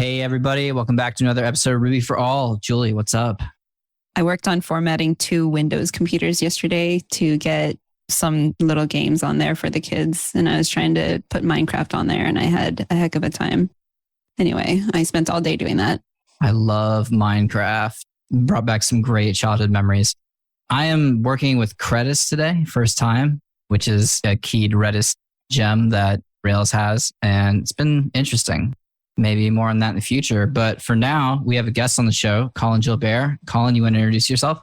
Hey, everybody. Welcome back to another episode of Ruby for All. Julie, what's up? I worked on formatting 2 Windows computers yesterday to get some little games on there for the kids. And I was trying to put Minecraft on there and I had a heck of a time. Anyway, I spent all day doing that. I love Minecraft. Brought back some great childhood memories. I am working with Redis today, first time, which is a keyed Redis gem that Rails has. And it's been interesting. Maybe more on that in the future. But for now, we have a guest on the show, Collin Jilbert. Collin, you want to introduce yourself?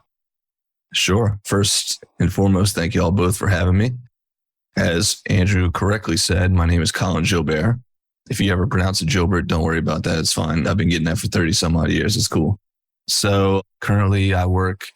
Sure. First and foremost, thank you all both for having me. As Andrew correctly said, my name is Collin Jilbert. If you ever pronounce it Jilbert, don't worry about that. It's fine. I've been getting that for 30 some odd years. It's cool. So currently I work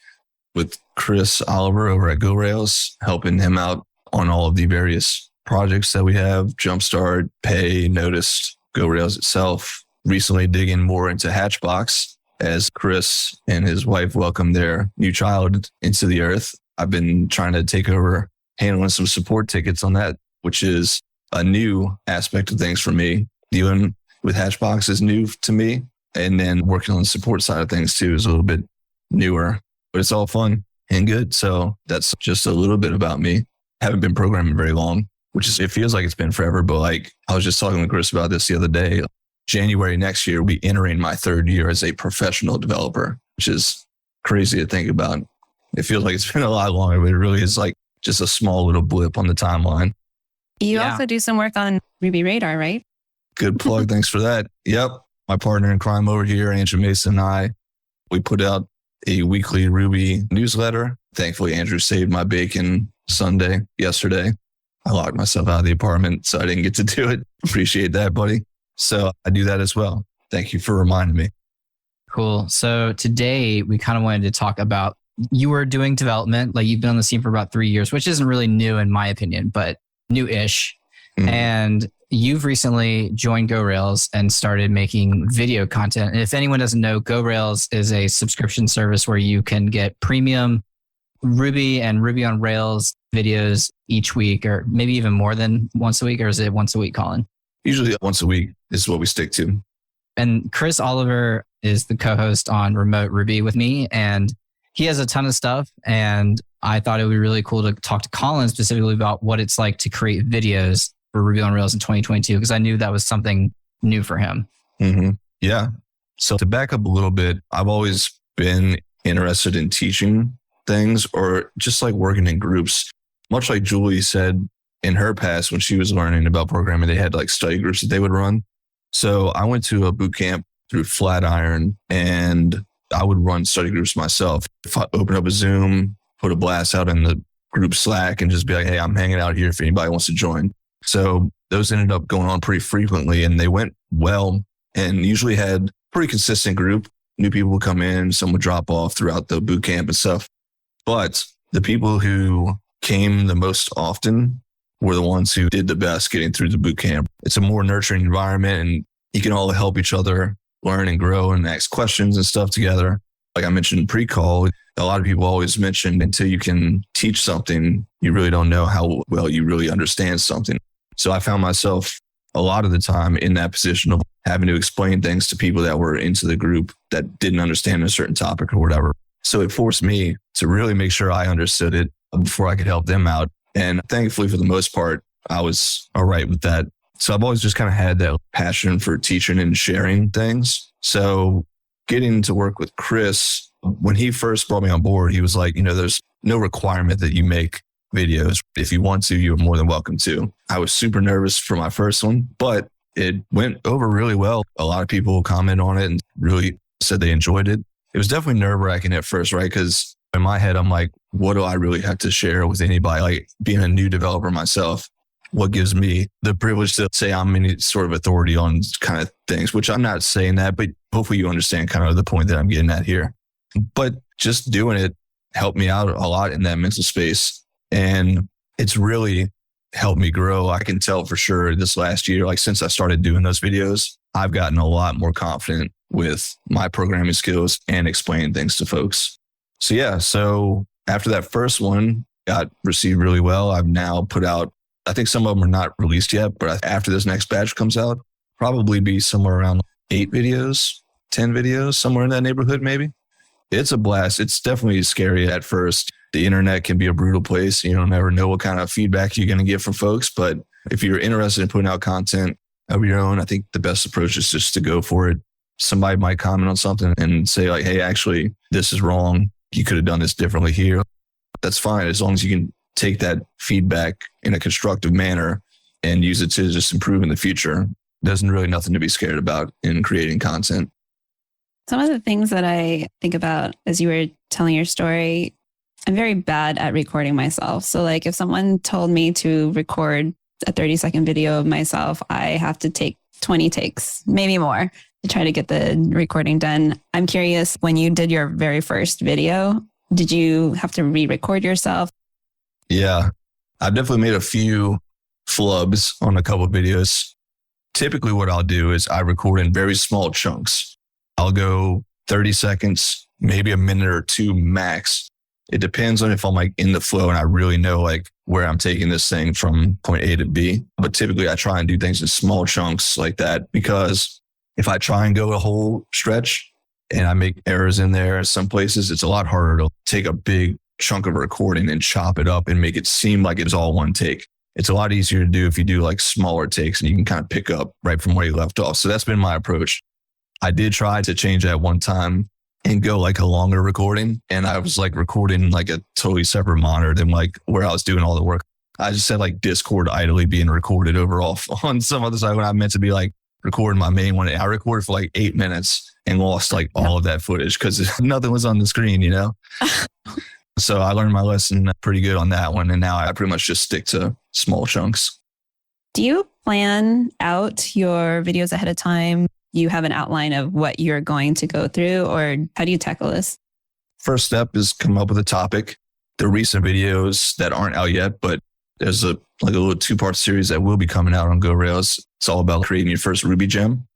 with Chris Oliver over at GoRails, helping him out on all of the various projects that we have, Jumpstart, Pay, Noticed, GoRails itself. Recently digging more into Hatchbox as Chris and his wife welcome their new child into the earth. I've been trying to take over handling some support tickets on that, which is a new aspect of things for me. Dealing with Hatchbox is new to me. And then working on the support side of things too is a little bit newer, but it's all fun and good. So that's just a little bit about me. Haven't been programming very long, which is, it feels like it's been forever, but like I was just talking with Chris about this the other day. January next year, we'll be entering my 3rd year as a professional developer, which is crazy to think about. It feels like it's been a lot longer, but it really is like just a small little blip on the timeline. You also do some work on Ruby Radar, right? Good plug. Thanks for that. Yep. My partner in crime over here, Andrew Mason, and I, we put out a weekly Ruby newsletter. Thankfully, Andrew saved my bacon Sunday yesterday. I locked myself out of the apartment, so I didn't get to do it. Appreciate that, buddy. So I do that as well. Thank you for reminding me. Cool. So today we kind of wanted to talk about, you were doing development, like you've been on the scene for about 3 years, which isn't really new in my opinion, but new-ish. Mm-hmm. And you've recently joined GoRails and started making video content. And if anyone doesn't know, GoRails is a subscription service where you can get premium Ruby and Ruby on Rails videos each week, or maybe even more than once a week, or is it once a week, Collin? Usually once a week is what we stick to. And Chris Oliver is the co-host on Remote Ruby with me, and he has a ton of stuff. And I thought it would be really cool to talk to Collin specifically about what it's like to create videos for Ruby on Rails in 2022, because I knew that was something new for him. Mm-hmm. Yeah. So to back up a little bit, I've always been interested in teaching things or just like working in groups. Much like Julie said in her past, when she was learning about programming, they had like study groups that they would run. So I went to a boot camp through Flatiron and I would run study groups myself. If I open up a Zoom, put a blast out in the group Slack and just be like, hey, I'm hanging out here if anybody wants to join. So those ended up going on pretty frequently and they went well and usually had pretty consistent group. New people would come in, some would drop off throughout the boot camp and stuff. But the people who came the most often were the ones who did the best getting through the boot camp. It's a more nurturing environment and you can all help each other learn and grow and ask questions and stuff together. Like I mentioned pre-call, a lot of people always mention until you can teach something, you really don't know how well you really understand something. So I found myself a lot of the time in that position of having to explain things to people that were into the group that didn't understand a certain topic or whatever. So it forced me to really make sure I understood it before I could help them out. And thankfully, for the most part, I was all right with that. So I've always just kind of had that passion for teaching and sharing things. So getting to work with Chris, when he first brought me on board, he was like, there's no requirement that you make videos. If you want to, you're more than welcome to. I was super nervous for my first one, but it went over really well. A lot of people comment on it and really said they enjoyed it. It was definitely nerve-wracking at first, right? Because in my head, I'm like, what do I really have to share with anybody? Like being a new developer myself, what gives me the privilege to say I'm any sort of authority on kind of things, which I'm not saying that, but hopefully you understand kind of the point that I'm getting at here. But just doing it helped me out a lot in that mental space. And it's really helped me grow. I can tell for sure this last year, like since I started doing those videos, I've gotten a lot more confident with my programming skills and explaining things to folks. So yeah, so after that first one got received really well, I've now put out, I think some of them are not released yet, but after this next batch comes out, probably be somewhere around 8 videos, 10 videos, somewhere in that neighborhood, maybe. It's a blast. It's definitely scary at first. The internet can be a brutal place. You don't never know what kind of feedback you're going to get from folks. But if you're interested in putting out content of your own, I think the best approach is just to go for it. Somebody might comment on something and say like, hey, actually, this is wrong. You could have done this differently here. That's fine. As long as you can take that feedback in a constructive manner and use it to just improve in the future. There's really nothing to be scared about in creating content. Some of the things that I think about as you were telling your story, I'm very bad at recording myself. So like if someone told me to record a 30-second video of myself, I have to take 20 takes, maybe more, to try to get the recording done. I'm curious, when you did your very first video, did you have to re-record yourself? Yeah, I've definitely made a few flubs on a couple of videos. Typically what I'll do is I record in very small chunks. I'll go 30 seconds, maybe a minute or two max. It depends on if I'm like in the flow and I really know like where I'm taking this thing from point A to B. But typically I try and do things in small chunks like that, because if I try and go a whole stretch and I make errors in there in some places, it's a lot harder to take a big chunk of a recording and chop it up and make it seem like it's all one take. It's a lot easier to do if you do like smaller takes and you can kind of pick up right from where you left off. So that's been my approach. I did try to change that one time and go like a longer recording. And I was like recording like a totally separate monitor than like where I was doing all the work. I just had like Discord idly being recorded over off on some other side when I meant to be like recording my main one. I recorded for like 8 minutes and lost like all of that footage because nothing was on the screen, you know? So I learned my lesson pretty good on that one. And now I pretty much just stick to small chunks. Do you plan out your videos ahead of time? You have an outline of what you're going to go through, or how do you tackle this? First step is come up with a topic. The recent videos that aren't out yet, but there's a little 2-part series that will be coming out on GoRails. It's all about creating your first Ruby gem.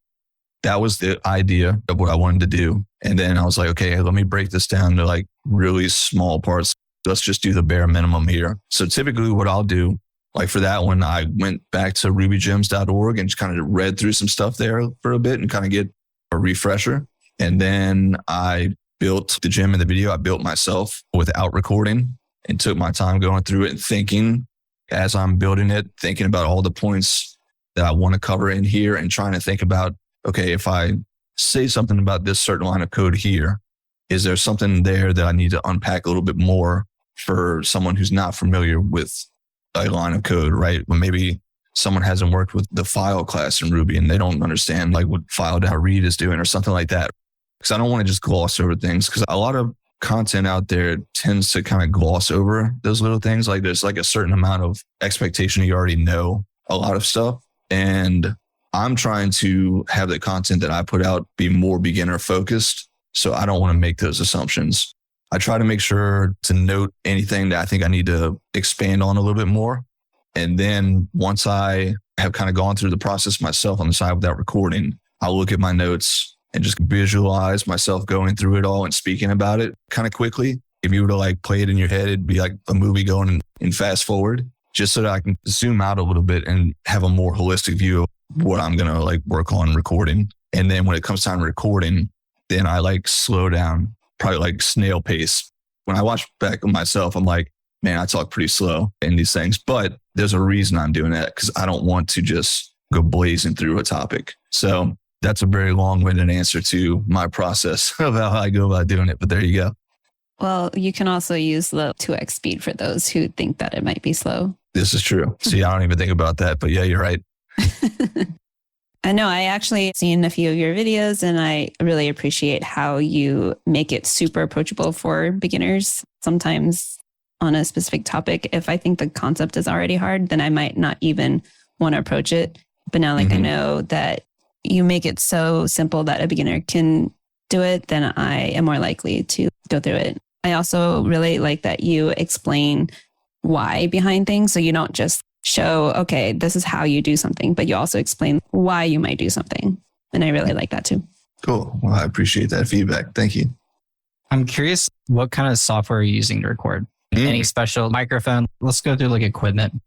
That was the idea of what I wanted to do. And then I was like, okay, let me break this down to like really small parts. Let's just do the bare minimum here. So typically what I'll do, like for that one, I went back to rubygems.org and just kind of read through some stuff there for a bit and kind of get a refresher. And then I built the gem in the video. I built myself without recording and took my time going through it and thinking as I'm building it, thinking about all the points that I want to cover in here and trying to think about, okay, if I say something about this certain line of code here, is there something there that I need to unpack a little bit more for someone who's not familiar with a line of code, right? When maybe someone hasn't worked with the file class in Ruby and they don't understand like what file.read is doing or something like that. Because I don't want to just gloss over things, because a lot of content out there tends to kind of gloss over those little things. Like there's like a certain amount of expectation you already know a lot of stuff. And I'm trying to have the content that I put out be more beginner focused. So I don't want to make those assumptions. I try to make sure to note anything that I think I need to expand on a little bit more. And then once I have kind of gone through the process myself on the side without recording, I'll look at my notes and just visualize myself going through it all and speaking about it kind of quickly. If you were to like play it in your head, it'd be like a movie going in fast forward, just so that I can zoom out a little bit and have a more holistic view of what I'm going to like work on recording. And then when it comes time to recording, then I like slow down, probably like snail pace. When I watch back of myself, I'm like, man, I talk pretty slow in these things, but there's a reason I'm doing that, because I don't want to just go blazing through a topic. So that's a very long-winded answer to my process of how I go about doing it. But there you go. Well, you can also use the 2x speed for those who think that it might be slow. This is true. See, I don't even think about that, but yeah, you're right. I know I actually seen a few of your videos and I really appreciate how you make it super approachable for beginners. Sometimes on a specific topic, if I think the concept is already hard, then I might not even want to approach it. But now I know that you make it so simple that a beginner can do it, then I am more likely to go through it. I also really like that you explain why behind things. So you don't just show, okay, this is how you do something, but you also explain why you might do something. And I really like that too. Cool. Well, I appreciate that feedback. Thank you. I'm curious, what kind of software are you using to record? Any special microphone? Let's go through like equipment.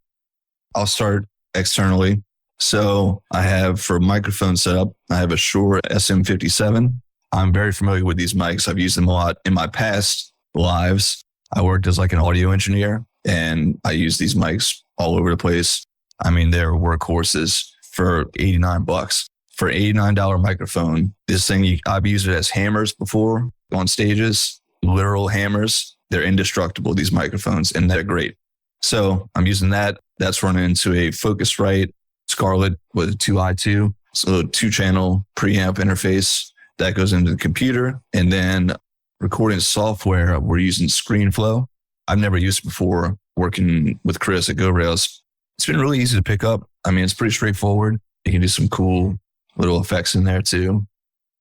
I'll start externally. So I have for microphone setup, I have a Shure SM57. I'm very familiar with these mics. I've used them a lot in my past lives. I worked as like an audio engineer and I use these mics all over the place. I mean, they're workhorses for $89. For $89 microphone, this thing, I've used it as hammers before on stages, literal hammers. They're indestructible, these microphones, and they're great. So I'm using that. That's running into a Focusrite Scarlett with a 2i2, so a 2-channel preamp interface that goes into the computer. And then recording software, we're using ScreenFlow. I've never used it before working with Chris at GoRails. It's been really easy to pick up. I mean, it's pretty straightforward. You can do some cool little effects in there too.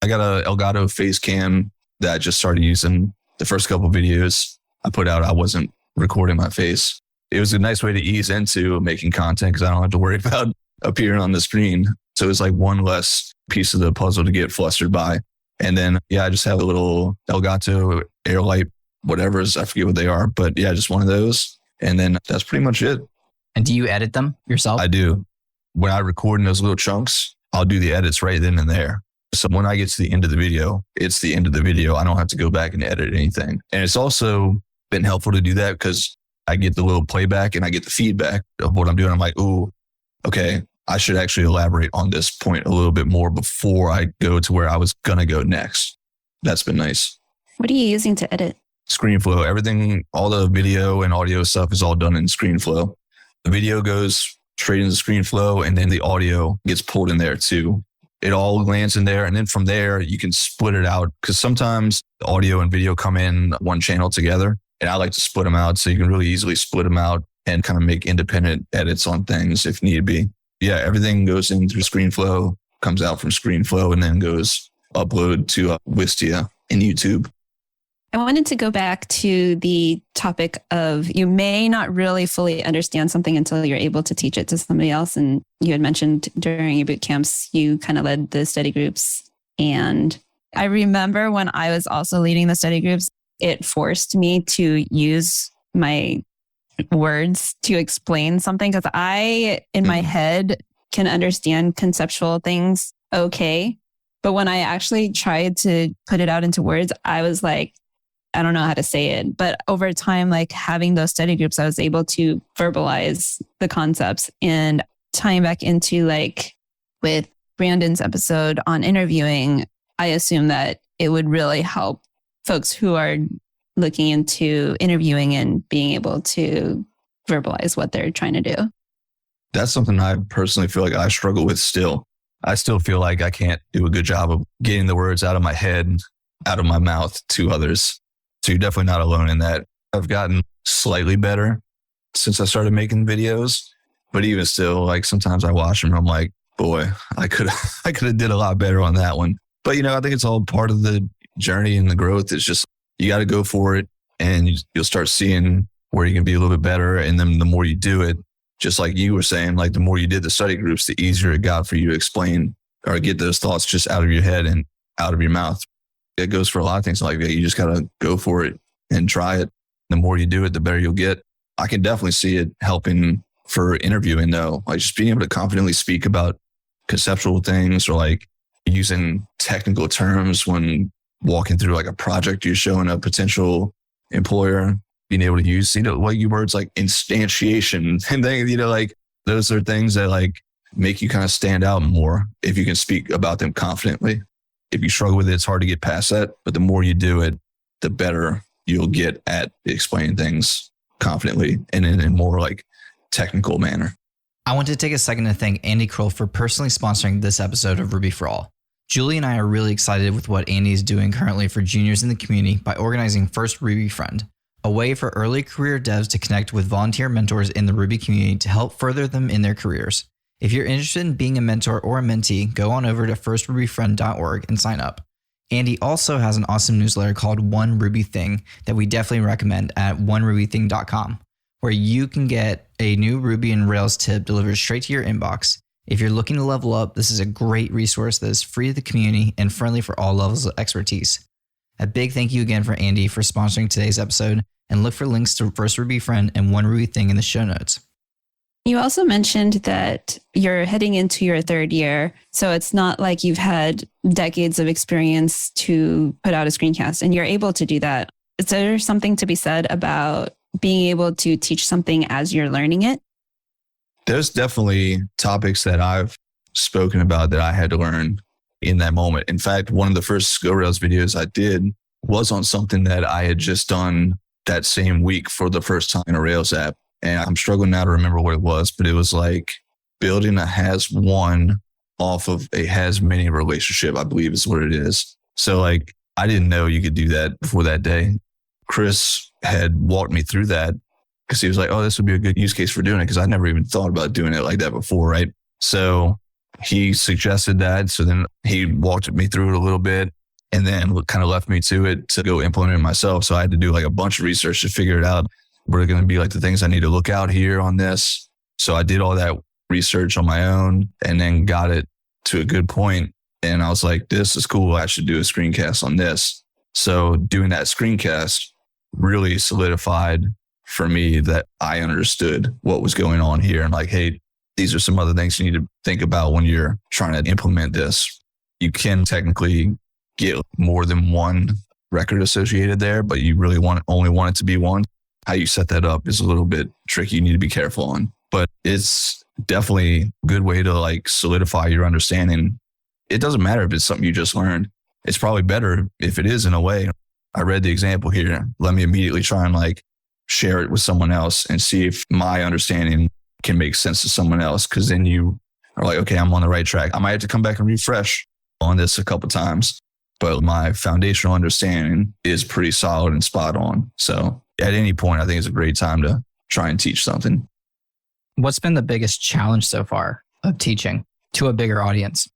I got a Elgato face cam that I just started using. The first couple of videos I put out, I wasn't recording my face. It was a nice way to ease into making content because I don't have to worry about appearing on the screen. So it's like one less piece of the puzzle to get flustered by. And then, I just have a little Elgato Airlight, whatever's, I forget what they are, but just one of those. And then that's pretty much it. And do you edit them yourself? I do. When I record in those little chunks, I'll do the edits right then and there. So when I get to the end of the video, it's the end of the video. I don't have to go back and edit anything. And it's also been helpful to do that because I get the little playback and I get the feedback of what I'm doing. I'm like, ooh, okay, I should actually elaborate on this point a little bit more before I go to where I was going to go next. That's been nice. What are you using to edit? ScreenFlow. Everything, all the video and audio stuff is all done in ScreenFlow. The video goes straight into ScreenFlow and then the audio gets pulled in there too. It all lands in there. And then from there, you can split it out because sometimes the audio and video come in one channel together. And I like to split them out so you can really easily split them out and kind of make independent edits on things if need be. Everything goes in through ScreenFlow, comes out from ScreenFlow, and then goes upload to Wistia in YouTube. I wanted to go back to the topic of you may not really fully understand something until you're able to teach it to somebody else. And you had mentioned during your boot camps, you kind of led the study groups. And I remember when I was also leading the study groups, it forced me to use my words to explain something because I, in my head, can understand conceptual things okay. But when I actually tried to put it out into words, I was like, I don't know how to say it. But over time, like having those study groups, I was able to verbalize the concepts. And tying back into like with Brandon's episode on interviewing, I assume that it would really help folks who are looking into interviewing and being able to verbalize what they're trying to do. That's something I personally feel like I struggle with still. I still feel like I can't do a good job of getting the words out of my head, out of my mouth to others. So you're definitely not alone in that. I've gotten slightly better since I started making videos, but even still, like sometimes I watch them and I'm like, boy, I could have did a lot better on that one. But I think it's all part of the journey and the growth. It's just, you got to go for it and you'll start seeing where you can be a little bit better. And then the more you do it, just like you were saying, like the more you did the study groups, the easier it got for you to explain or get those thoughts just out of your head and out of your mouth. It goes for a lot of things like that. You just got to go for it and try it. The more you do it, the better you'll get. I can definitely see it helping for interviewing though. Like just being able to confidently speak about conceptual things or like using technical terms when walking through like a project you're showing a potential employer, being able to use, like your words like instantiation and things, like those are things that like make you kind of stand out more if you can speak about them confidently. If you struggle with it, it's hard to get past that. But the more you do it, the better you'll get at explaining things confidently and in a more like technical manner. I want to take a second to thank Andy Kroll for personally sponsoring this episode of Ruby for All. Julie and I are really excited with what Andy is doing currently for juniors in the community by organizing First Ruby Friend, a way for early career devs to connect with volunteer mentors in the Ruby community to help further them in their careers. If you're interested in being a mentor or a mentee, go on over to firstrubyfriend.org and sign up. Andy also has an awesome newsletter called One Ruby Thing that we definitely recommend at onerubything.com, where you can get a new Ruby and Rails tip delivered straight to your inbox. If you're looking to level up, this is a great resource that is free to the community and friendly for all levels of expertise. A big thank you again for Andy for sponsoring today's episode, and look for links to First Ruby Friend and One Ruby Thing in the show notes. You also mentioned that you're heading into your third year. So it's not like you've had decades of experience to put out a screencast, and you're able to do that. Is there something to be said about being able to teach something as you're learning it? There's definitely topics that I've spoken about that I had to learn in that moment. In fact, one of the first GoRails videos I did was on something that I had just done that same week for the first time in a Rails app. And I'm struggling now to remember what it was, but it was like building a has one off of a has many relationship, I believe is what it is. So like, I didn't know you could do that before that day. Chris had walked me through that because he was like, oh, this would be a good use case for doing it. Cause I never even thought about doing it like that before. Right. So he suggested that. So then he walked me through it a little bit and then kind of left me to it to go implement it myself. So I had to do like a bunch of research to figure it out. What are going to be like the things I need to look out here on this? So I did all that research on my own and then got it to a good point. And I was like, this is cool. I should do a screencast on this. So doing that screencast really solidified for me that I understood what was going on here. And like, hey, these are some other things you need to think about when you're trying to implement this. You can technically get more than one record associated there, but you really only want it to be one. How you set that up is a little bit tricky. You need to be careful on, but it's definitely a good way to like solidify your understanding. It doesn't matter if it's something you just learned. It's probably better if it is in a way. I read the example here. Let me immediately try and like share it with someone else and see if my understanding can make sense to someone else. Cause then you are like, okay, I'm on the right track. I might have to come back and refresh on this a couple times, but my foundational understanding is pretty solid and spot on. So at any point, I think it's a great time to try and teach something. What's been the biggest challenge so far of teaching to a bigger audience?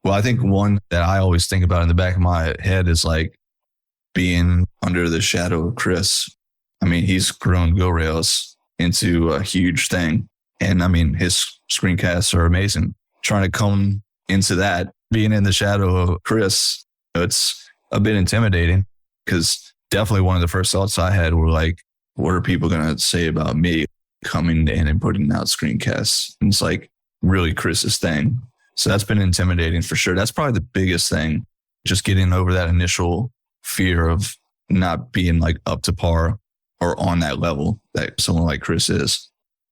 Well, I think one that I always think about in the back of my head is like being under the shadow of Chris. I mean, he's grown GoRails into a huge thing. And I mean, his screencasts are amazing. Trying to come into that, being in the shadow of Chris, it's a bit intimidating because definitely one of the first thoughts I had were like, what are people going to say about me coming in and putting out screencasts? And it's like really Chris's thing. So that's been intimidating for sure. That's probably the biggest thing, just getting over that initial fear of not being like up to par or on that level that someone like Chris is.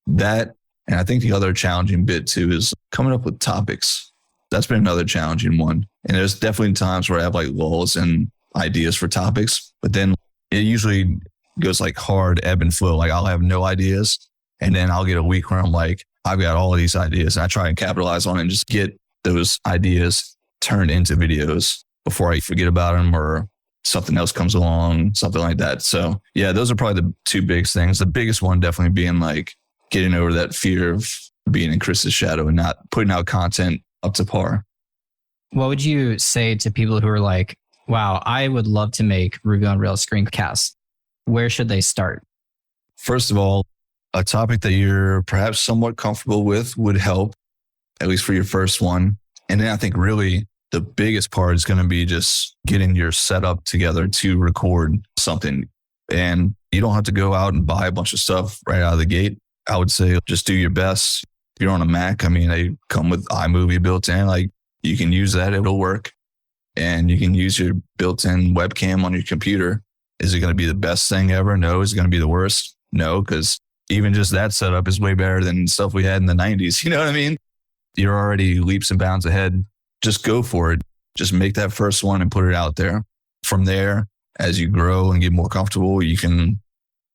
That, and I think the other challenging bit too is coming up with topics. That's been another challenging one. And there's definitely times where I have like lulls and ideas for topics, but then it usually goes like hard ebb and flow. Like I'll have no ideas and then I'll get a week where I'm like, I've got all of these ideas and I try and capitalize on it and just get those ideas turned into videos before I forget about them or something else comes along, something like that. So yeah, those are probably the two biggest things. The biggest one definitely being like getting over that fear of being in Chris's shadow and not putting out content up to par. What would you say to people who are like, wow, I would love to make Ruby on Rails screencasts? Where should they start? First of all, a topic that you're perhaps somewhat comfortable with would help, at least for your first one. And then I think really the biggest part is going to be just getting your setup together to record something. And you don't have to go out and buy a bunch of stuff right out of the gate. I would say just do your best. If you're on a Mac, I mean, they come with iMovie built in. Like you can use that, it'll work. And you can use your built-in webcam on your computer. Is it going to be the best thing ever? No. Is it going to be the worst? No, because even just that setup is way better than stuff we had in the 90s. You know what I mean? You're already leaps and bounds ahead. Just go for it. Just make that first one and put it out there. From there, as you grow and get more comfortable, you can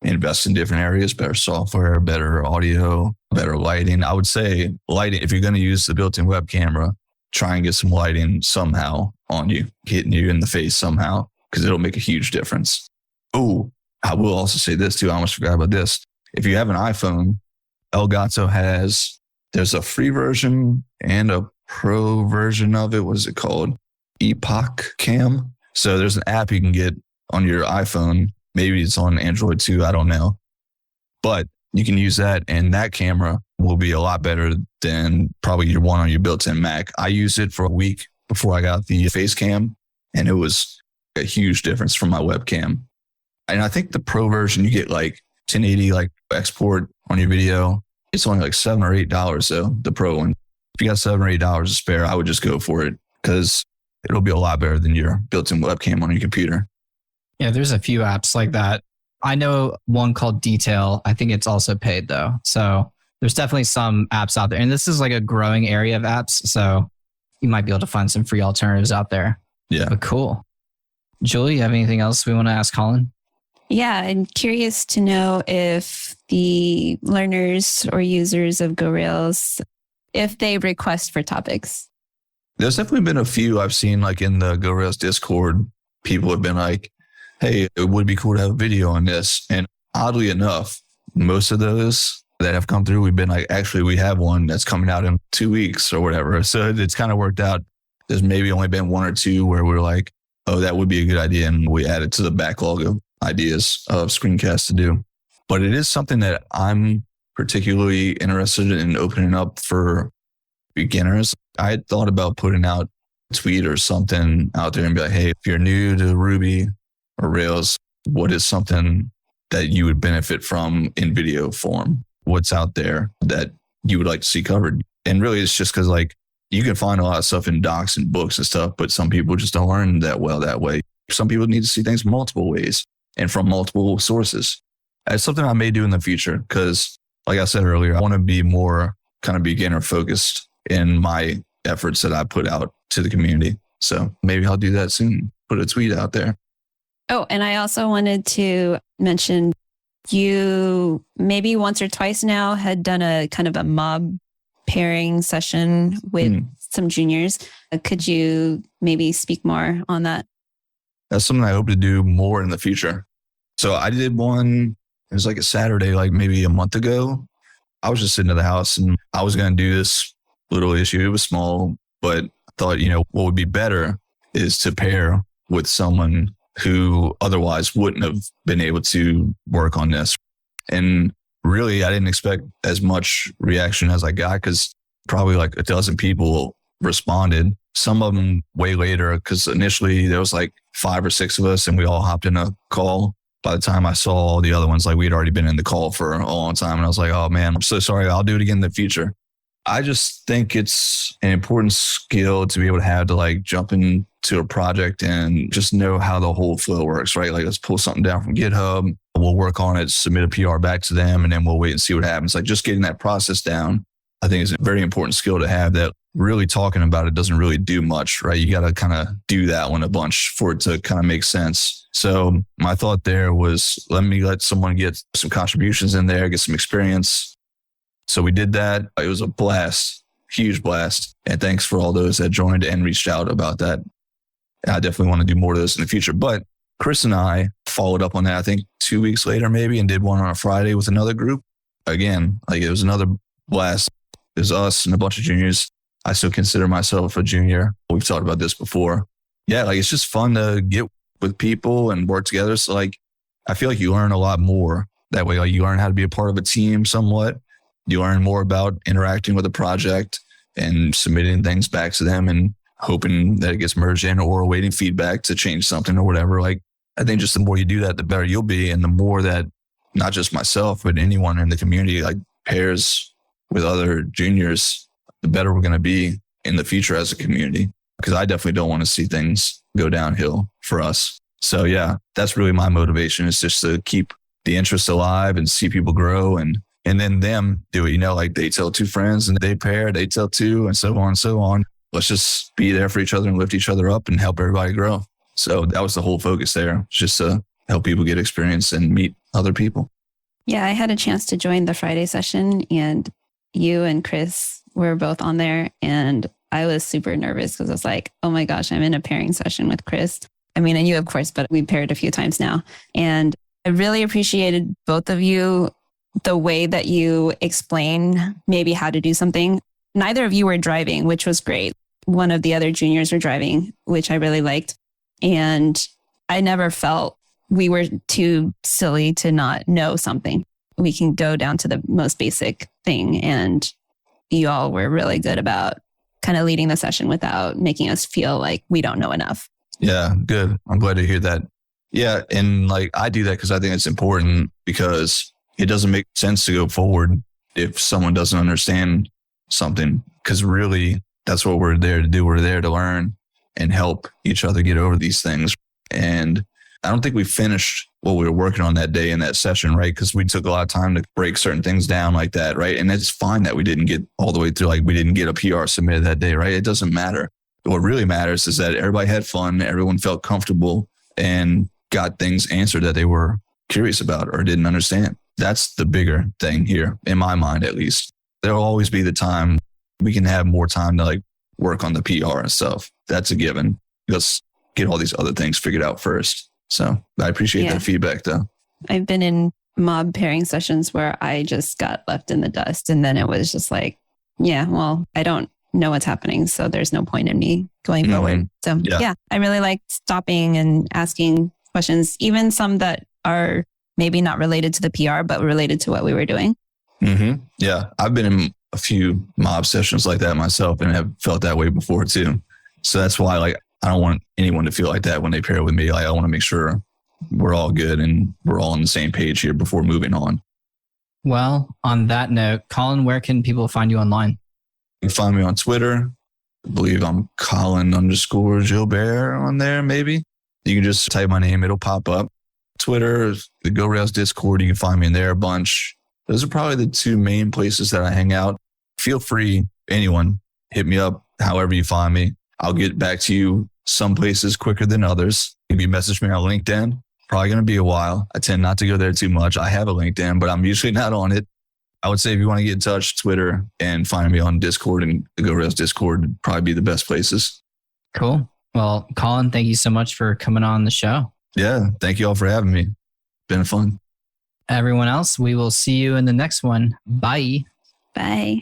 invest in different areas, better software, better audio, better lighting. I would say lighting, if you're going to use the built-in web camera, try and get some lighting somehow on you, hitting you in the face somehow, because it'll make a huge difference. Oh, I will also say this too. I almost forgot about this. If you have an iPhone, Elgato there's a free version and a pro version of it. What is it called? Epoch Cam. So there's an app you can get on your iPhone. Maybe it's on Android too. I don't know. But you can use that, and that camera will be a lot better than probably your one on your built-in Mac. I used it for a week before I got the face cam, and it was a huge difference from my webcam. And I think the pro version, you get like 1080 like export on your video. It's only like $7 or $8 though, the pro one. If you got $7 or $8 to spare, I would just go for it because it'll be a lot better than your built-in webcam on your computer. Yeah, there's a few apps like that. I know one called Detail. I think it's also paid though. So there's definitely some apps out there. And this is like a growing area of apps. So you might be able to find some free alternatives out there. Yeah. But cool. Julie, you have anything else we want to ask Collin? Yeah, I'm curious to know if the learners or users of GoRails, if they request for topics. There's definitely been a few I've seen like in the GoRails Discord. People have been like, hey, it would be cool to have a video on this. And oddly enough, most of those that have come through, we've been like, actually, we have one that's coming out in 2 weeks or whatever. So it's kind of worked out. There's maybe only been one or two where we're like, oh, that would be a good idea. And we add it to the backlog of ideas of screencasts to do. But it is something that I'm particularly interested in opening up for beginners. I had thought about putting out a tweet or something out there and be like, hey, if you're new to Ruby or Rails, what is something that you would benefit from in video form? What's out there that you would like to see covered? And really, it's just because like you can find a lot of stuff in docs and books and stuff, but some people just don't learn that well that way. Some people need to see things multiple ways and from multiple sources. It's something I may do in the future because, like I said earlier, I want to be more kind of beginner focused in my efforts that I put out to the community. So maybe I'll do that soon, put a tweet out there. Oh, and I also wanted to mention you maybe once or twice now had done a kind of a mob pairing session with some juniors. Could you maybe speak more on that? That's something I hope to do more in the future. So I did one, it was like a Saturday, like maybe a month ago. I was just sitting at the house and I was going to do this little issue. It was small, but I thought, what would be better is to pair with someone who otherwise wouldn't have been able to work on this. And really, I didn't expect as much reaction as I got because probably like a dozen people responded. Some of them way later because initially there was like 5 or 6 of us and we all hopped in a call. By the time I saw all the other ones, like we'd already been in the call for a long time. And I was like, oh man, I'm so sorry. I'll do it again in the future. I just think it's an important skill to be able to have to like jump into a project and just know how the whole flow works, right? Like let's pull something down from GitHub. We'll work on it, submit a PR back to them, and then we'll wait and see what happens. Like just getting that process down, I think is a very important skill to have that really talking about it doesn't really do much, right? You got to kind of do that one a bunch for it to kind of make sense. So my thought there was, let someone get some contributions in there, get some experience. So we did that. It was a blast, huge blast. And thanks for all those that joined and reached out about that. I definitely want to do more of this in the future. But Chris and I followed up on that, I think 2 weeks later maybe, and did one on a Friday with another group. Again, like it was another blast. It was us and a bunch of juniors. I still consider myself a junior. We've talked about this before. Yeah, like it's just fun to get with people and work together. So like, I feel like you learn a lot more that way. Like you learn how to be a part of a team somewhat. You learn more about interacting with a project and submitting things back to them and hoping that it gets merged in or awaiting feedback to change something or whatever. Like, I think just the more you do that, the better you'll be. And the more that not just myself, but anyone in the community like pairs with other juniors, the better we're going to be in the future as a community. Because I definitely don't want to see things go downhill for us. So yeah, that's really my motivation is just to keep the interest alive and see people grow and then them do it, like they tell 2 friends and they pair, they tell 2 and so on and so on. Let's just be there for each other and lift each other up and help everybody grow. So that was the whole focus there, just to help people get experience and meet other people. Yeah, I had a chance to join the Friday session and you and Chris were both on there and I was super nervous because I was like, oh my gosh, I'm in a pairing session with Chris. I mean, and you of course, but we paired a few times now. And I really appreciated both of you, the way that you explain maybe how to do something. Neither of you were driving, which was great. One of the other juniors were driving, which I really liked. And I never felt we were too silly to not know something. We can go down to the most basic thing. And you all were really good about kind of leading the session without making us feel like we don't know enough. Yeah, good. I'm glad to hear that. Yeah. And like I do that because I think it's important because it doesn't make sense to go forward if someone doesn't understand something, because really that's what we're there to do. We're there to learn and help each other get over these things. And I don't think we finished what we were working on that day in that session, right? Because we took a lot of time to break certain things down like that, right? And it's fine that we didn't get all the way through, like we didn't get a PR submitted that day, right? It doesn't matter. What really matters is that everybody had fun, everyone felt comfortable, and got things answered that they were curious about or didn't understand. That's the bigger thing here, in my mind at least. There'll always be the time we can have more time to like work on the PR and stuff. That's a given. Let's get all these other things figured out first. So I appreciate that feedback though. I've been in mob pairing sessions where I just got left in the dust. And then it was just like, yeah, well, I don't know what's happening. So there's no point in me going forward. So I really like stopping and asking questions, even some that are maybe not related to the PR, but related to what we were doing. Mm-hmm. Yeah. I've been in a few mob sessions like that myself and have felt that way before too. So that's why like, I don't want anyone to feel like that when they pair with me. Like, I want to make sure we're all good and we're all on the same page here before moving on. Well, on that note, Collin, where can people find you online? You can find me on Twitter. I believe I'm Collin_Jilbert on there, maybe. You can just type my name. It'll pop up. Twitter, the GoRails Discord, you can find me in there a bunch. Those are probably the two main places that I hang out. Feel free, anyone, hit me up however you find me. I'll get back to you some places quicker than others. If you message me on LinkedIn, probably going to be a while. I tend not to go there too much. I have a LinkedIn, but I'm usually not on it. I would say if you want to get in touch, Twitter and find me on Discord, and the GoRails Discord would probably be the best places. Cool. Well, Collin, thank you so much for coming on the show. Yeah. Thank you all for having me. Been fun. Everyone else, we will see you in the next one. Bye. Bye.